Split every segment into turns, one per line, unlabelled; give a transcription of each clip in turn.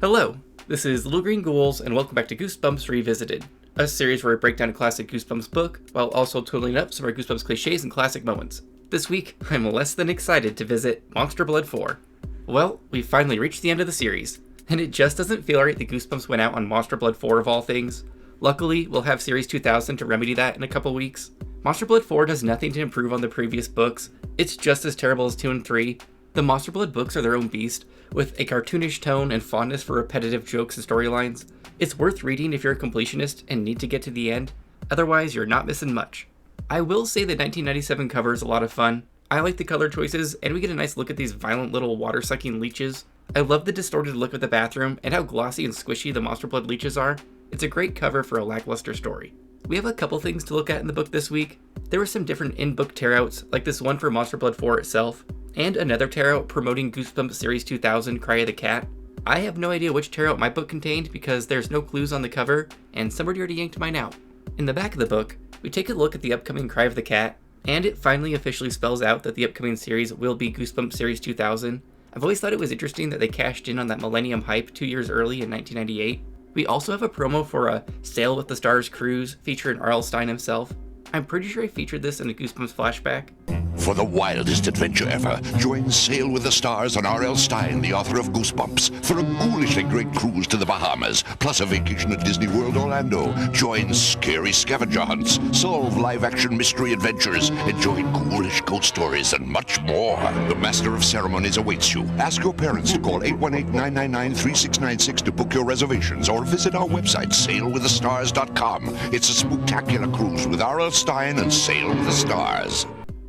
Hello, this is Little Green Ghouls, and welcome back to Goosebumps Revisited, a series where I break down a classic Goosebumps book, while also totaling up some of our Goosebumps cliches and classic moments. This week, I'm less than excited to visit Monster Blood 4. Well, we've finally reached the end of the series, and it just doesn't feel right that Goosebumps went out on Monster Blood 4 of all things. Luckily, we'll have Series 2000 to remedy that in a couple weeks. Monster Blood 4 does nothing to improve on the previous books. It's just as terrible as 2 and 3. The Monster Blood books are their own beast, with a cartoonish tone and fondness for repetitive jokes and storylines. It's worth reading if you're a completionist and need to get to the end, otherwise you're not missing much. I will say the 1997 cover is a lot of fun. I like the color choices, and we get a nice look at these violent little water-sucking leeches. I love the distorted look of the bathroom and how glossy and squishy the Monster Blood leeches are. It's a great cover for a lackluster story. We have a couple things to look at in the book this week. There were some different in-book tear-outs, like this one for Monster Blood 4 itself, and another tear-out promoting Goosebumps Series 2000 Cry of the Cat. I have no idea which tear-out my book contained because there's no clues on the cover, and somebody already yanked mine out. In the back of the book, we take a look at the upcoming Cry of the Cat, and it finally officially spells out that the upcoming series will be Goosebumps Series 2000. I've always thought it was interesting that they cashed in on that Millennium hype 2 years early in 1998. We also have a promo for a Sail with the Stars cruise featuring R.L. Stine himself. I'm pretty sure I featured this in a Goosebumps flashback.
For the wildest adventure ever, join Sail with the Stars and R.L. Stine, the author of Goosebumps, for a ghoulishly great cruise to the Bahamas, plus a vacation at Disney World Orlando. Join scary scavenger hunts, solve live-action mystery adventures, enjoy ghoulish ghost stories, and much more. The Master of Ceremonies awaits you. Ask your parents to call 818-999-3696 to book your reservations, or visit our website, sailwiththestars.com. It's a spooktacular cruise with R.L. Stine and Sail with the Stars.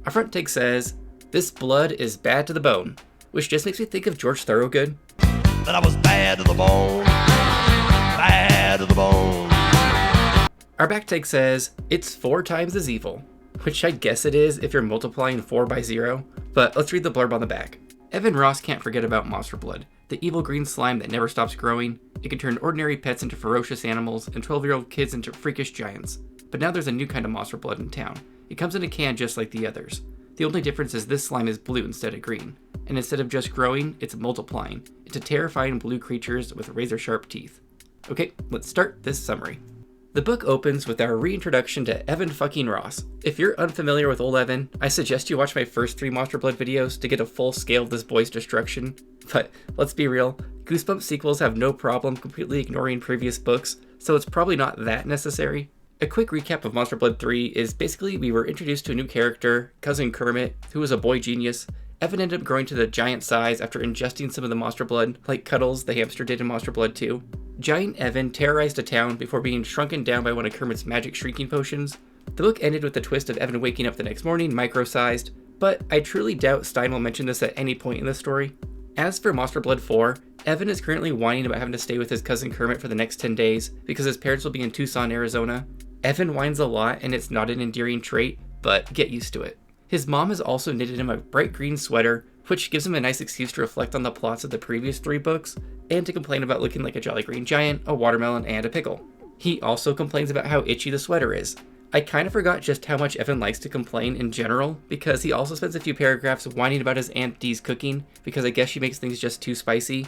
Our front take says, "This blood is bad to the bone," which just makes me think of George Thorogood.
That I was bad to the bone, bad to the bone.
Our back take says, "It's 4 times as evil," which I guess it is if you're multiplying 4 by 0, but let's read the blurb on the back. Evan Ross can't forget about Monster Blood, the evil green slime that never stops growing. It can turn ordinary pets into ferocious animals and 12-year-old kids into freakish giants. But now there's a new kind of Monster Blood in town. It comes in a can just like the others. The only difference is this slime is blue instead of green. And instead of just growing, it's multiplying into terrifying blue creatures with razor-sharp teeth. Okay, let's start this summary. The book opens with our reintroduction to Evan fucking Ross. If you're unfamiliar with old Evan, I suggest you watch my first 3 Monster Blood videos to get a full scale of this boy's destruction. But let's be real, Goosebumps sequels have no problem completely ignoring previous books, so it's probably not that necessary. A quick recap of Monster Blood 3 is basically we were introduced to a new character, Cousin Kermit, who was a boy genius. Evan ended up growing to the giant size after ingesting some of the Monster Blood, like Cuddles the hamster did in Monster Blood 2. Giant Evan terrorized a town before being shrunken down by one of Kermit's magic shrinking potions. The book ended with the twist of Evan waking up the next morning, micro-sized, but I truly doubt Stine will mention this at any point in the story. As for Monster Blood 4, Evan is currently whining about having to stay with his cousin Kermit for the next 10 days because his parents will be in Tucson, Arizona. Evan whines a lot and it's not an endearing trait, but get used to it. His mom has also knitted him a bright green sweater, which gives him a nice excuse to reflect on the plots of the previous 3 books, and to complain about looking like a jolly green giant, a watermelon, and a pickle. He also complains about how itchy the sweater is. I kind of forgot just how much Evan likes to complain in general, because he also spends a few paragraphs whining about his Aunt Dee's cooking, because I guess she makes things just too spicy.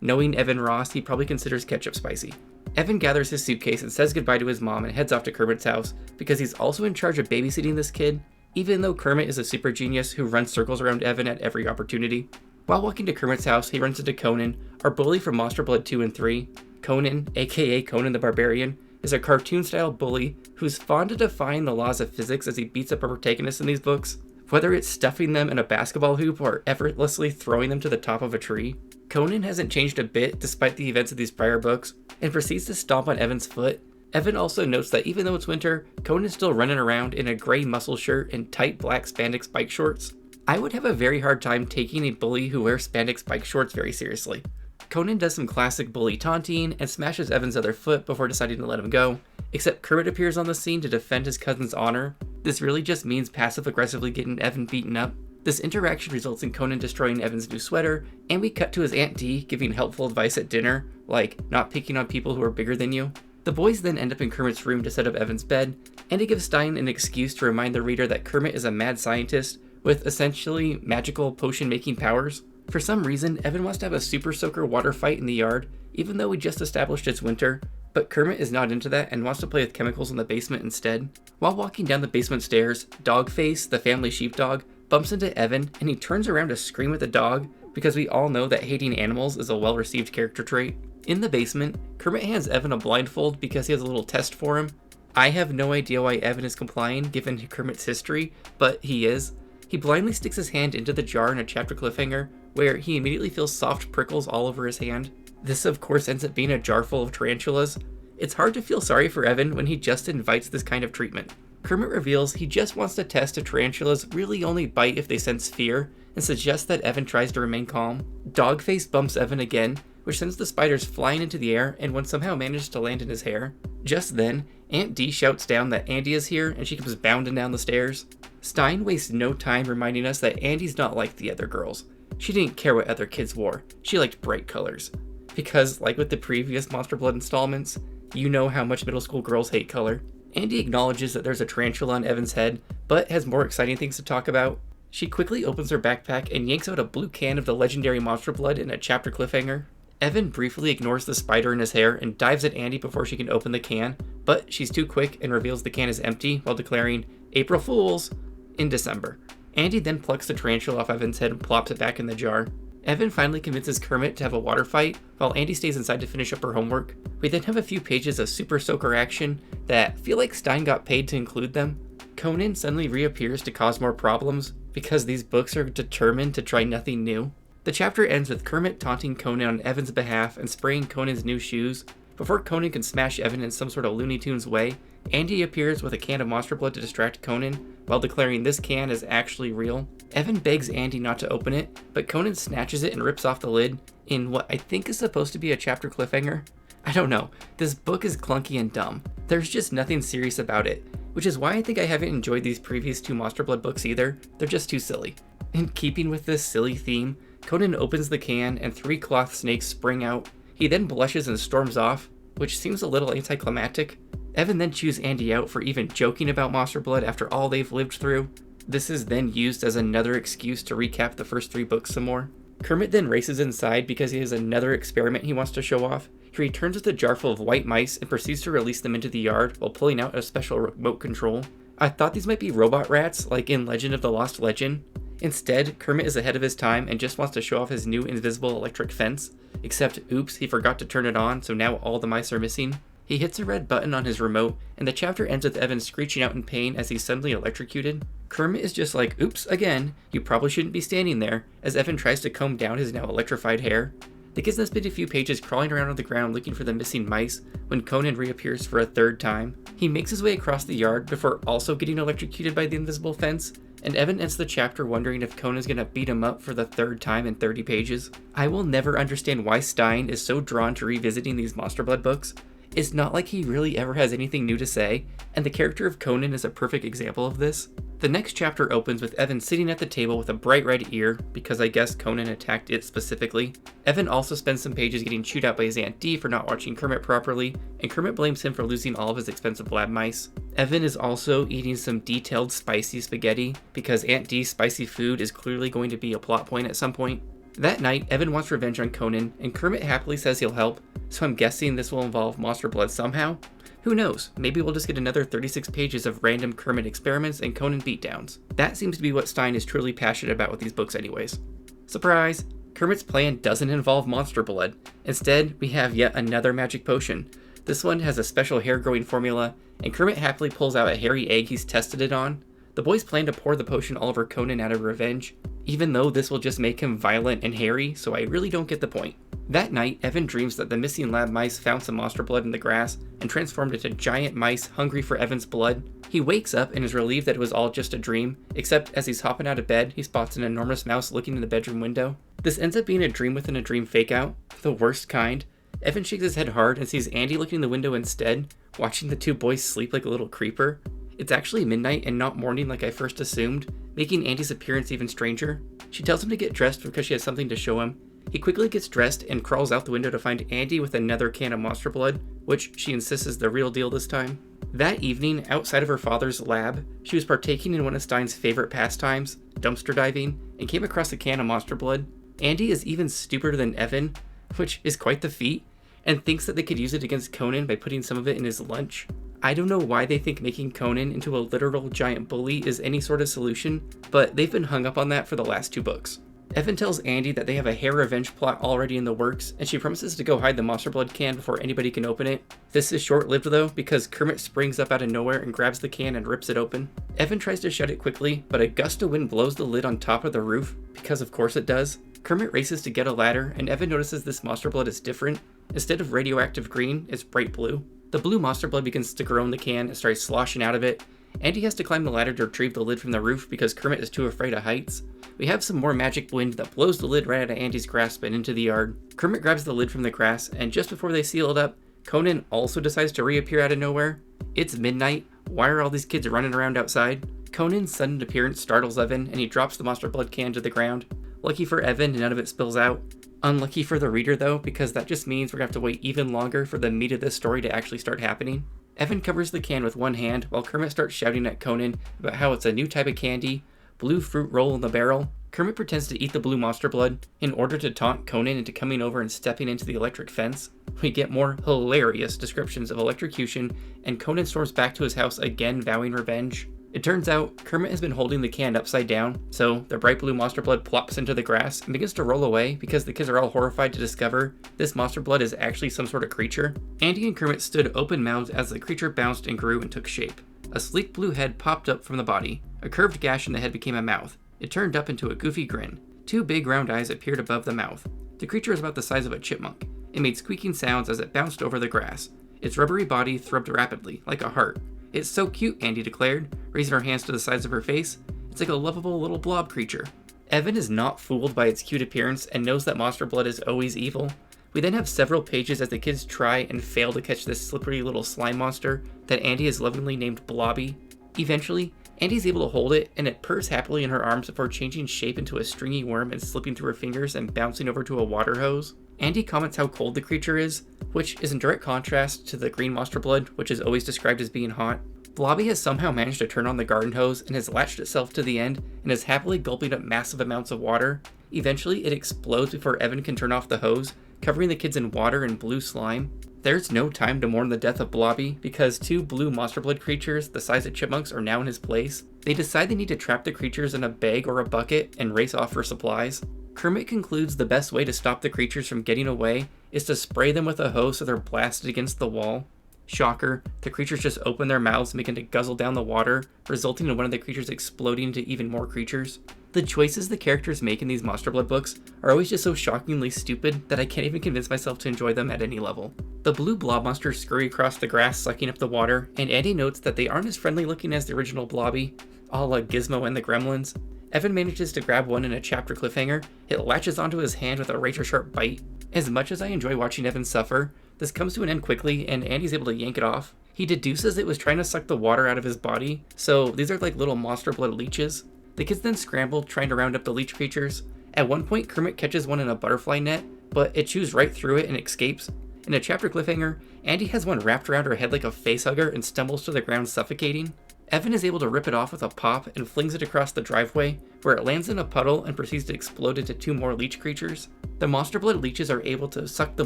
Knowing Evan Ross, he probably considers ketchup spicy. Evan gathers his suitcase and says goodbye to his mom and heads off to Kermit's house, because he's also in charge of babysitting this kid, even though Kermit is a super genius who runs circles around Evan at every opportunity. While walking to Kermit's house, he runs into Conan, our bully from Monster Blood 2 and 3. Conan, aka Conan the Barbarian, is a cartoon-style bully who's fond of defying the laws of physics as he beats up our protagonists in these books. Whether it's stuffing them in a basketball hoop or effortlessly throwing them to the top of a tree, Conan hasn't changed a bit despite the events of these prior books, and proceeds to stomp on Evan's foot. Evan also notes that even though it's winter, Conan's still running around in a gray muscle shirt and tight black spandex bike shorts. I would have a very hard time taking a bully who wears spandex bike shorts very seriously. Conan does some classic bully taunting and smashes Evan's other foot before deciding to let him go, except Kermit appears on the scene to defend his cousin's honor. This really just means passive-aggressively getting Evan beaten up. This interaction results in Conan destroying Evan's new sweater, and we cut to his Aunt Dee giving helpful advice at dinner, like not picking on people who are bigger than you. The boys then end up in Kermit's room to set up Evan's bed, and to give Stine an excuse to remind the reader that Kermit is a mad scientist with essentially magical potion-making powers. For some reason, Evan wants to have a super soaker water fight in the yard, even though we just established it's winter, but Kermit is not into that and wants to play with chemicals in the basement instead. While walking down the basement stairs, Dogface, the family sheepdog, bumps into Evan and he turns around to scream at the dog because we all know that hating animals is a well-received character trait. In the basement, Kermit hands Evan a blindfold because he has a little test for him. I have no idea why Evan is complying given Kermit's history, but he is. He blindly sticks his hand into the jar in a chapter cliffhanger, where he immediately feels soft prickles all over his hand. This of course ends up being a jar full of tarantulas. It's hard to feel sorry for Evan when he just invites this kind of treatment. Kermit reveals he just wants to test if tarantulas really only bite if they sense fear, and suggests that Evan tries to remain calm. Dogface bumps Evan again, which sends the spiders flying into the air and one somehow manages to land in his hair. Just then, Aunt Dee shouts down that Andy is here and she comes bounding down the stairs. Stein wastes no time reminding us that Andy's not like the other girls. She didn't care what other kids wore, she liked bright colors. Because, like with the previous Monster Blood installments, you know how much middle school girls hate color. Andy acknowledges that there's a tarantula on Evan's head, but has more exciting things to talk about. She quickly opens her backpack and yanks out a blue can of the legendary Monster Blood in a chapter cliffhanger. Evan briefly ignores the spider in his hair and dives at Andy before she can open the can, but she's too quick and reveals the can is empty while declaring, "April Fools!" in December. Andy then plucks the tarantula off Evan's head and plops it back in the jar. Evan finally convinces Kermit to have a water fight, while Andy stays inside to finish up her homework. We then have a few pages of super soaker action that feel like Stein got paid to include them. Conan suddenly reappears to cause more problems, because these books are determined to try nothing new. The chapter ends with Kermit taunting Conan on Evan's behalf and spraying Conan's new shoes. Before Conan can smash Evan in some sort of Looney Tunes way, Andy appears with a can of Monster Blood to distract Conan, while declaring this can is actually real. Evan begs Andy not to open it, but Conan snatches it and rips off the lid in what I think is supposed to be a chapter cliffhanger. I don't know, this book is clunky and dumb. There's just nothing serious about it, which is why I think I haven't enjoyed these previous two Monster Blood books either. They're just too silly. In keeping with this silly theme, Conan opens the can and 3 cloth snakes spring out. He then blushes and storms off, which seems a little anticlimactic. Evan then chews Andy out for even joking about Monster Blood after all they've lived through. This is then used as another excuse to recap the first 3 books some more. Kermit then races inside because he has another experiment he wants to show off. He returns with a jar full of white mice and proceeds to release them into the yard while pulling out a special remote control. I thought these might be robot rats, like in Legend of the Lost Legend. Instead, Kermit is ahead of his time and just wants to show off his new invisible electric fence. Except, oops, he forgot to turn it on, so now all the mice are missing. He hits a red button on his remote, and the chapter ends with Evan screeching out in pain as he's suddenly electrocuted. Kermit is just like, oops, again, you probably shouldn't be standing there, as Evan tries to comb down his now electrified hair. The kids then spend a few pages crawling around on the ground looking for the missing mice, when Conan reappears for a 3rd time. He makes his way across the yard before also getting electrocuted by the invisible fence, and Evan ends the chapter wondering if Conan's gonna beat him up for the 3rd time in 30 pages. I will never understand why Stein is so drawn to revisiting these Monster Blood books. It's not like he really ever has anything new to say, and the character of Conan is a perfect example of this. The next chapter opens with Evan sitting at the table with a bright red ear, because I guess Conan attacked it specifically. Evan also spends some pages getting chewed out by his Aunt Dee for not watching Kermit properly, and Kermit blames him for losing all of his expensive lab mice. Evan is also eating some detailed spicy spaghetti, because Aunt Dee's spicy food is clearly going to be a plot point at some point. That night, Evan wants revenge on Conan, and Kermit happily says he'll help, so I'm guessing this will involve Monster Blood somehow? Who knows, maybe we'll just get another 36 pages of random Kermit experiments and Conan beatdowns. That seems to be what Stein is truly passionate about with these books anyways. Surprise! Kermit's plan doesn't involve Monster Blood. Instead, we have yet another magic potion. This one has a special hair growing formula, and Kermit happily pulls out a hairy egg he's tested it on. The boys plan to pour the potion all over Conan out of revenge, even though this will just make him violent and hairy, so I really don't get the point. That night, Evan dreams that the missing lab mice found some Monster Blood in the grass and transformed into giant mice hungry for Evan's blood. He wakes up and is relieved that it was all just a dream, except as he's hopping out of bed, he spots an enormous mouse looking in the bedroom window. This ends up being a dream within a dream fake-out, the worst kind. Evan shakes his head hard and sees Andy looking in the window instead, watching the 2 boys sleep like a little creeper. It's actually midnight and not morning like I first assumed, making Andy's appearance even stranger. She tells him to get dressed because she has something to show him. He quickly gets dressed and crawls out the window to find Andy with another can of Monster Blood, which she insists is the real deal this time. That evening, outside of her father's lab, she was partaking in one of Stein's favorite pastimes, dumpster diving, and came across a can of Monster Blood. Andy is even stupider than Evan, which is quite the feat, and thinks that they could use it against Conan by putting some of it in his lunch. I don't know why they think making Conan into a literal giant bully is any sort of solution, but they've been hung up on that for the last 2 books. Evan tells Andy that they have a hair revenge plot already in the works, and she promises to go hide the monster blood can before anybody can open it. This is short-lived though, because Kermit springs up out of nowhere and grabs the can and rips it open. Evan tries to shut it quickly, but a gust of wind blows the lid on top of the roof, because of course it does. Kermit races to get a ladder, and Evan notices this monster blood is different. Instead of radioactive green, it's bright blue. The blue monster blood begins to grow in the can and starts sloshing out of it. Andy has to climb the ladder to retrieve the lid from the roof because Kermit is too afraid of heights. We have some more magic wind that blows the lid right out of Andy's grasp and into the yard. Kermit grabs the lid from the grass, and just before they seal it up, Conan also decides to reappear out of nowhere. It's midnight. Why are all these kids running around outside? Conan's sudden appearance startles Evan, and he drops the monster blood can to the ground. Lucky for Evan, none of it spills out. Unlucky for the reader though, because that just means we're gonna have to wait even longer for the meat of this story to actually start happening. Evan covers the can with one hand while Kermit starts shouting at Conan about how it's a new type of candy, blue fruit roll in the barrel. Kermit pretends to eat the blue monster blood in order to taunt Conan into coming over and stepping into the electric fence. We get more hilarious descriptions of electrocution, and Conan storms back to his house again, vowing revenge. It turns out Kermit has been holding the can upside down, so the bright blue monster blood plops into the grass and begins to roll away because the kids are all horrified to discover this monster blood is actually some sort of creature. Andy and Kermit stood open-mouthed as the creature bounced and grew and took shape. A sleek blue head popped up from the body. A curved gash in the head became a mouth. It turned up into a goofy grin. 2 big round eyes appeared above the mouth. The creature was about the size of a chipmunk. It made squeaking sounds as it bounced over the grass. Its rubbery body throbbed rapidly, like a heart. "It's so cute," Andy declared, raising her hands to the sides of her face. "It's like a lovable little blob creature." Evan is not fooled by its cute appearance and knows that monster blood is always evil. We then have several pages as the kids try and fail to catch this slippery little slime monster that Andy has lovingly named Blobby. Eventually, Andy's able to hold it, and it purrs happily in her arms before changing shape into a stringy worm and slipping through her fingers and bouncing over to a water hose. Andy comments how cold the creature is, which is in direct contrast to the green monster blood, which is always described as being hot. Blobby has somehow managed to turn on the garden hose and has latched itself to the end and is happily gulping up massive amounts of water. Eventually, it explodes before Evan can turn off the hose, covering the kids in water and blue slime. There's no time to mourn the death of Blobby because 2 blue monster blood creatures the size of chipmunks are now in his place. They decide they need to trap the creatures in a bag or a bucket and race off for supplies. Kermit concludes the best way to stop the creatures from getting away is to spray them with a hose so they're blasted against the wall. Shocker, the creatures just open their mouths and begin to guzzle down the water, resulting in one of the creatures exploding into even more creatures. The choices the characters make in these Monster Blood books are always just so shockingly stupid that I can't even convince myself to enjoy them at any level. The blue blob monsters scurry across the grass sucking up the water, and Andy notes that they aren't as friendly looking as the original Blobby, a la Gizmo and the Gremlins. Evan manages to grab one in a chapter cliffhanger. It latches onto his hand with a razor-sharp bite. As much as I enjoy watching Evan suffer, this comes to an end quickly and Andy's able to yank it off. He deduces it was trying to suck the water out of his body, so these are like little monster blood leeches. The kids then scramble, trying to round up the leech creatures. At one point, Kermit catches one in a butterfly net, but it chews right through it and escapes. In a chapter cliffhanger, Andy has one wrapped around her head like a facehugger and stumbles to the ground suffocating. Evan is able to rip it off with a pop and flings it across the driveway, where it lands in a puddle and proceeds to explode into 2 more leech creatures. The monster blood leeches are able to suck the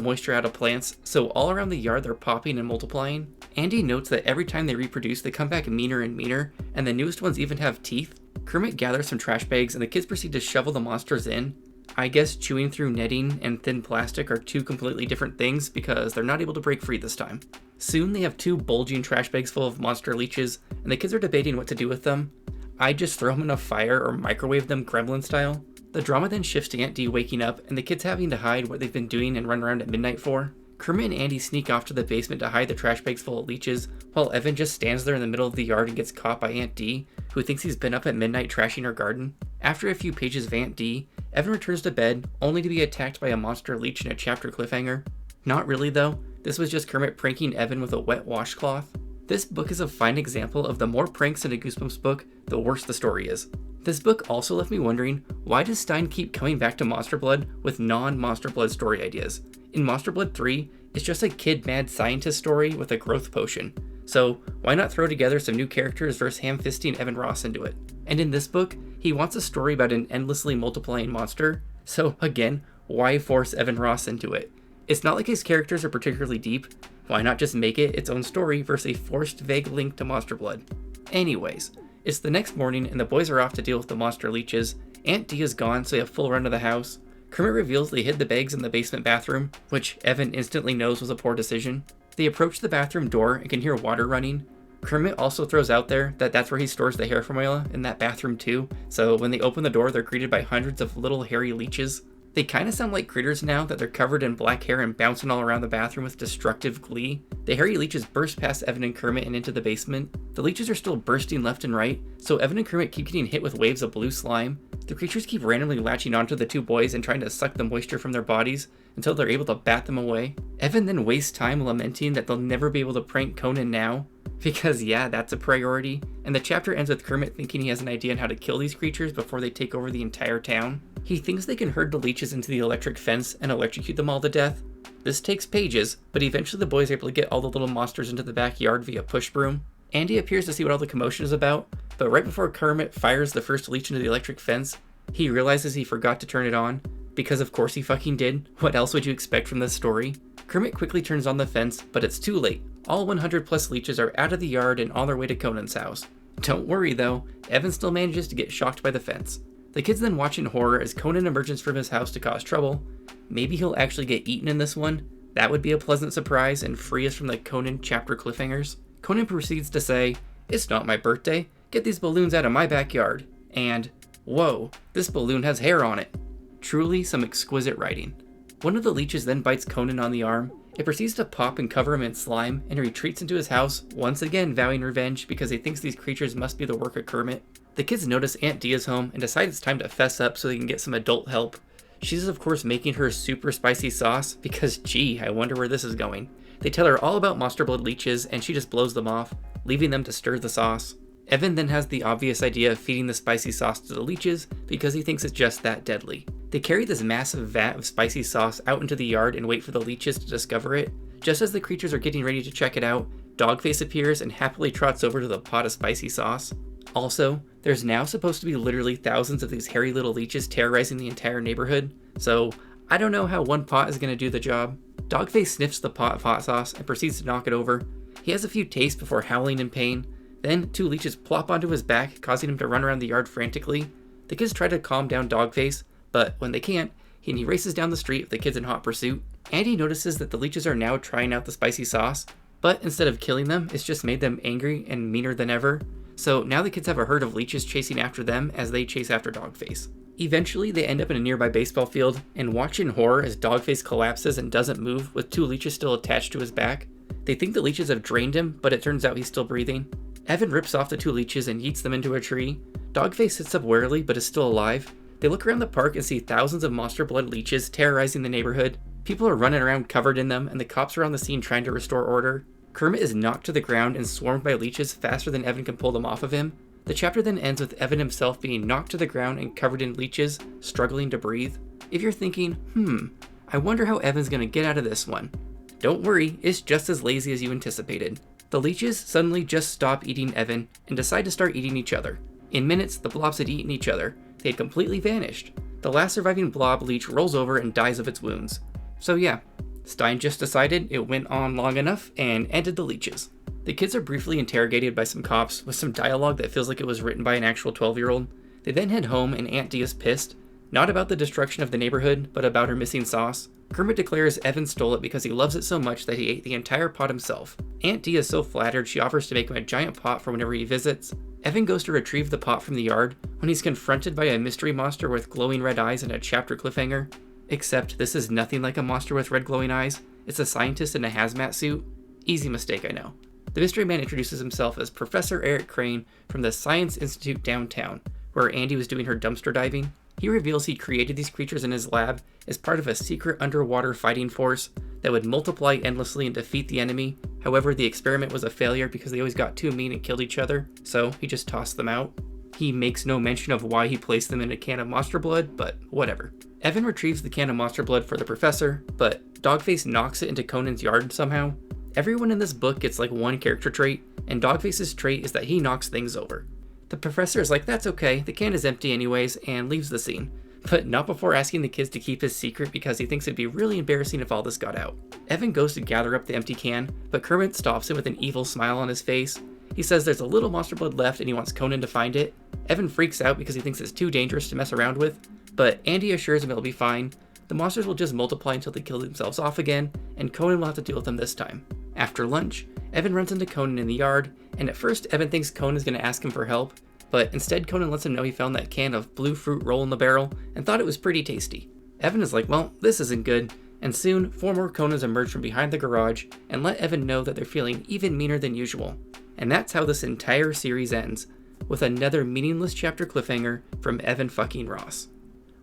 moisture out of plants, so all around the yard they're popping and multiplying. Andy notes that every time they reproduce, they come back meaner and meaner, and the newest ones even have teeth. Kermit gathers some trash bags and the kids proceed to shovel the monsters in. I guess chewing through netting and thin plastic are 2 completely different things because they're not able to break free this time. Soon they have 2 bulging trash bags full of monster leeches, and the kids are debating what to do with them. I just throw them in a fire or microwave them Gremlin style. The drama then shifts to Aunt Dee waking up and the kids having to hide what they've been doing and run around at midnight for. Kermit and Andy sneak off to the basement to hide the trash bags full of leeches, while Evan just stands there in the middle of the yard and gets caught by Aunt Dee, who thinks he's been up at midnight trashing her garden. After a few pages of Aunt Dee, Evan returns to bed, only to be attacked by a monster leech in a chapter cliffhanger. Not really though, this was just Kermit pranking Evan with a wet washcloth. This book is a fine example of the more pranks in a Goosebumps book, the worse the story is. This book also left me wondering, why does Stein keep coming back to Monster Blood with non-Monster Blood story ideas? In Monster Blood 3, it's just a kid mad scientist story with a growth potion. So why not throw together some new characters versus ham-fisting Evan Ross into it? And in this book, he wants a story about an endlessly multiplying monster, So again, why force Evan Ross into it? It's not like his characters are particularly deep. Why not just make it its own story versus a forced vague link to monster blood? Anyways, it's the next morning and the boys are off to deal with the monster leeches. Aunt Dia's gone, so they have full run of the house. Kermit reveals they hid the bags in the basement bathroom, which Evan instantly knows was a poor decision. They approach the bathroom door and can hear water running. Kermit also throws out there that that's where he stores the hair formula, in that bathroom too, so when they open the door they're greeted by hundreds of little hairy leeches. They kinda sound like critters now that they're covered in black hair and bouncing all around the bathroom with destructive glee. The hairy leeches burst past Evan and Kermit and into the basement. The leeches are still bursting left and right, so Evan and Kermit keep getting hit with waves of blue slime. The creatures keep randomly latching onto the two boys and trying to suck the moisture from their bodies until they're able to bat them away. Evan then wastes time lamenting that they'll never be able to prank Conan now, because yeah, that's a priority, and the chapter ends with Kermit thinking he has an idea on how to kill these creatures before they take over the entire town. He thinks they can herd the leeches into the electric fence and electrocute them all to death. This takes pages, but eventually the boys are able to get all the little monsters into the backyard via push broom. Andy appears to see what all the commotion is about, but right before Kermit fires the first leech into the electric fence, he realizes he forgot to turn it on, because of course he fucking did. What else would you expect from this story? Kermit quickly turns on the fence, but it's too late. All 100 plus leeches are out of the yard and on their way to Conan's house. Don't worry though, Evan still manages to get shocked by the fence. The kids then watch in horror as Conan emerges from his house to cause trouble. Maybe he'll actually get eaten in this one. That would be a pleasant surprise and free us from the Conan chapter cliffhangers. Conan proceeds to say, "It's not my birthday, get these balloons out of my backyard," and, "Whoa, this balloon has hair on it." Truly some exquisite writing. One of the leeches then bites Conan on the arm. It proceeds to pop and cover him in slime, and he retreats into his house, once again vowing revenge because he thinks these creatures must be the work of Kermit. The kids notice Aunt Dia's home and decide it's time to fess up so they can get some adult help. She's of course making her super spicy sauce because gee, I wonder where this is going. They tell her all about monster blood leeches and she just blows them off, leaving them to stir the sauce. Evan then has the obvious idea of feeding the spicy sauce to the leeches because he thinks it's just that deadly. They carry this massive vat of spicy sauce out into the yard and wait for the leeches to discover it. Just as the creatures are getting ready to check it out, Dogface appears and happily trots over to the pot of spicy sauce. Also, there's now supposed to be literally thousands of these hairy little leeches terrorizing the entire neighborhood, so I don't know how one pot is going to do the job. Dogface sniffs the pot of hot sauce and proceeds to knock it over. He has a few tastes before howling in pain. Then, two leeches plop onto his back, causing him to run around the yard frantically. The kids try to calm down Dogface, but when they can't, he races down the street with the kids in hot pursuit. Andy notices that the leeches are now trying out the spicy sauce, but instead of killing them, it's just made them angry and meaner than ever. So now the kids have a herd of leeches chasing after them as they chase after Dogface. Eventually, they end up in a nearby baseball field and watch in horror as Dogface collapses and doesn't move with two leeches still attached to his back. They think the leeches have drained him, but it turns out he's still breathing. Evan rips off the two leeches and yeets them into a tree. Dogface sits up warily but is still alive. They look around the park and see thousands of monster blood leeches terrorizing the neighborhood. People are running around covered in them, and the cops are on the scene trying to restore order. Kermit is knocked to the ground and swarmed by leeches faster than Evan can pull them off of him. The chapter then ends with Evan himself being knocked to the ground and covered in leeches, struggling to breathe. If you're thinking, I wonder how Evan's gonna get out of this one. Don't worry, it's just as lazy as you anticipated. The leeches suddenly just stop eating Evan and decide to start eating each other. In minutes, the blobs had eaten each other. They had completely vanished. The last surviving blob leech rolls over and dies of its wounds. So yeah, Stein just decided it went on long enough and ended the leeches. The kids are briefly interrogated by some cops with some dialogue that feels like it was written by an actual 12-year-old. They then head home and Aunt Dia's pissed, not about the destruction of the neighborhood, but about her missing sauce. Kermit declares Evan stole it because he loves it so much that he ate the entire pot himself. Aunt Dia is so flattered she offers to make him a giant pot for whenever he visits. Evan goes to retrieve the pot from the yard when he's confronted by a mystery monster with glowing red eyes and a chapter cliffhanger. Except this is nothing like a monster with red glowing eyes. It's a scientist in a hazmat suit. Easy mistake, I know. The mystery man introduces himself as Professor Eric Crane from the Science Institute downtown, where Andy was doing her dumpster diving. He reveals he created these creatures in his lab as part of a secret underwater fighting force that would multiply endlessly and defeat the enemy. However, the experiment was a failure because they always got too mean and killed each other, so he just tossed them out. He makes no mention of why he placed them in a can of monster blood, but whatever. Evan retrieves the can of monster blood for the professor, but Dogface knocks it into Conan's yard somehow. Everyone in this book gets like one character trait, and Dogface's trait is that he knocks things over. The professor is like, that's okay, the can is empty anyways, and leaves the scene. but not before asking the kids to keep his secret because he thinks it'd be really embarrassing if all this got out. Evan goes to gather up the empty can, but Kermit stops him with an evil smile on his face. He says there's a little monster blood left and he wants Conan to find it. Evan freaks out because he thinks it's too dangerous to mess around with, but Andy assures him it'll be fine. The monsters will just multiply until they kill themselves off again, and Conan will have to deal with them this time. After lunch, Evan runs into Conan in the yard, and at first Evan thinks Conan is going to ask him for help, but instead Conan lets him know he found that can of blue fruit roll in the barrel and thought it was pretty tasty. Evan is like, well, this isn't good, and soon 4 more Conans emerge from behind the garage and let Evan know that they're feeling even meaner than usual. And that's how this entire series ends, with another meaningless chapter cliffhanger from Evan fucking Ross.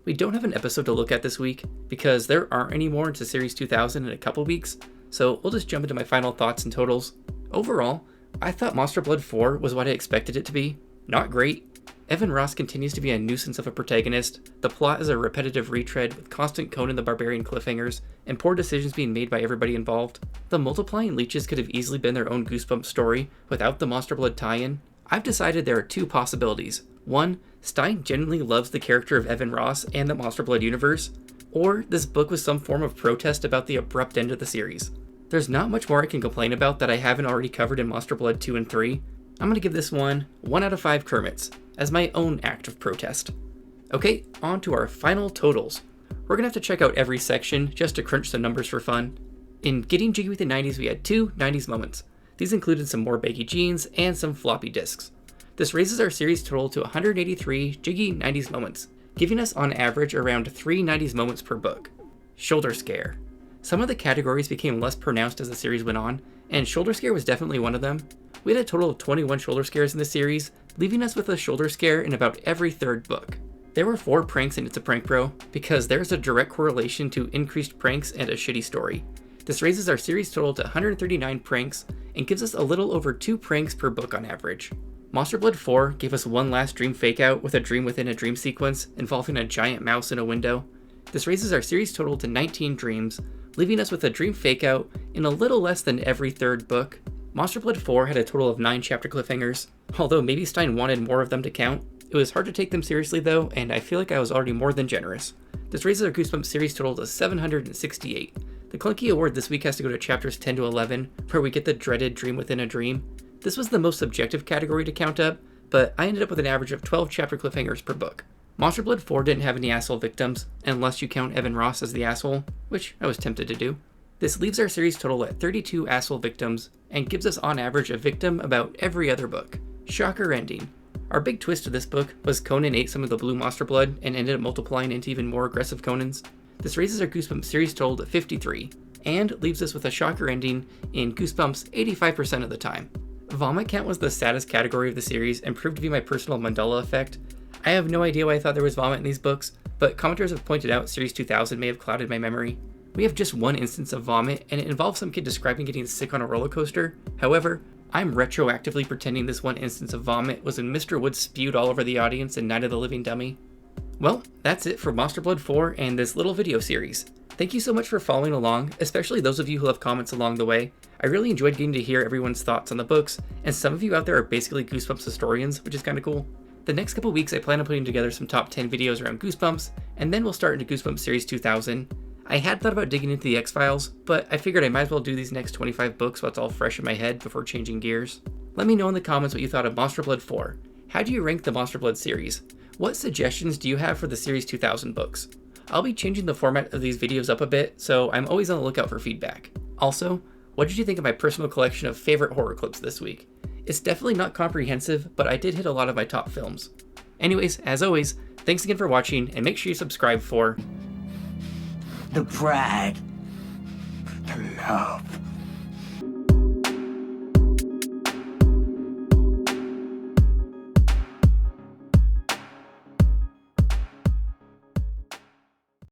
We don't have an episode to look at this week, because there aren't any more into Series 2000 in a couple weeks, so we'll just jump into my final thoughts and totals. Overall, I thought Monster Blood 4 was what I expected it to be. Not great. Evan Ross continues to be a nuisance of a protagonist, the plot is a repetitive retread with constant Conan the Barbarian cliffhangers, and poor decisions being made by everybody involved. The multiplying leeches could have easily been their own Goosebumps story without the Monster Blood tie-in. I've decided there are 2 possibilities. 1, Stein genuinely loves the character of Evan Ross and the Monster Blood universe, or this book was some form of protest about the abrupt end of the series. There's not much more I can complain about that I haven't already covered in Monster Blood 2 and 3. I'm going to give this one 1 out of 5 Kermits, as my own act of protest. Okay, on to our final totals. We're going to have to check out every section just to crunch some numbers for fun. In Getting Jiggy with the 90s, we had 2 90s moments. These included some more baggy jeans and some floppy disks. This raises our series total to 183 jiggy 90s moments, giving us on average around 3 90s moments per book. Shoulder scare. Some of the categories became less pronounced as the series went on, and shoulder scare was definitely one of them. We had a total of 21 shoulder scares in the series, leaving us with a shoulder scare in about every 3rd book. There were 4 pranks in It's a Prank Bro, because there's a direct correlation to increased pranks and a shitty story. This raises our series total to 139 pranks, and gives us a little over 2 pranks per book on average. Monster Blood 4 gave us one last dream fake-out with a dream within a dream sequence involving a giant mouse in a window. This raises our series total to 19 dreams, leaving us with a dream fake-out in a little less than every 3rd book. Monster Blood 4 had a total of 9 chapter cliffhangers. Although maybe Stein wanted more of them to count, it was hard to take them seriously though, and I feel like I was already more than generous. This raises our Goosebumps series total to 768. The clunky award this week has to go to chapters 10 to 11, where we get the dreaded dream within a dream. This was the most subjective category to count up, but I ended up with an average of 12 chapter cliffhangers per book. Monster Blood 4 didn't have any asshole victims, unless you count Evan Ross as the asshole, which I was tempted to do. This leaves our series total at 32 asshole victims, and gives us on average a victim about every other book. Shocker ending. Our big twist to this book was Conan ate some of the blue monster blood and ended up multiplying into even more aggressive Conans. This raises our Goosebumps series total to 53, and leaves us with a shocker ending in Goosebumps 85% of the time. Vomit count was the saddest category of the series and proved to be my personal Mandela effect. I have no idea why I thought there was vomit in these books, but commenters have pointed out Series 2000 may have clouded my memory. We have just one instance of vomit, and it involves some kid describing getting sick on a roller coaster. However, I'm retroactively pretending this one instance of vomit was when Mr. Woods spewed all over the audience in Night of the Living Dummy. Well, that's it for Monster Blood 4 and this little video series. Thank you so much for following along, especially those of you who left comments along the way. I really enjoyed getting to hear everyone's thoughts on the books, and some of you out there are basically Goosebumps historians, which is kind of cool. The next couple weeks I plan on putting together some top 10 videos around Goosebumps, and then we'll start into Goosebumps Series 2000. I had thought about digging into the X-Files, but I figured I might as well do these next 25 books while it's all fresh in my head before changing gears. Let me know in the comments what you thought of Monster Blood 4. How do you rank the Monster Blood series? What suggestions do you have for the Series 2000 books? I'll be changing the format of these videos up a bit, so I'm always on the lookout for feedback. Also, what did you think of my personal collection of favorite horror clips this week? It's definitely not comprehensive, but I did hit a lot of my top films. Anyways, as always, thanks again for watching, and make sure you subscribe for
the pride, the love,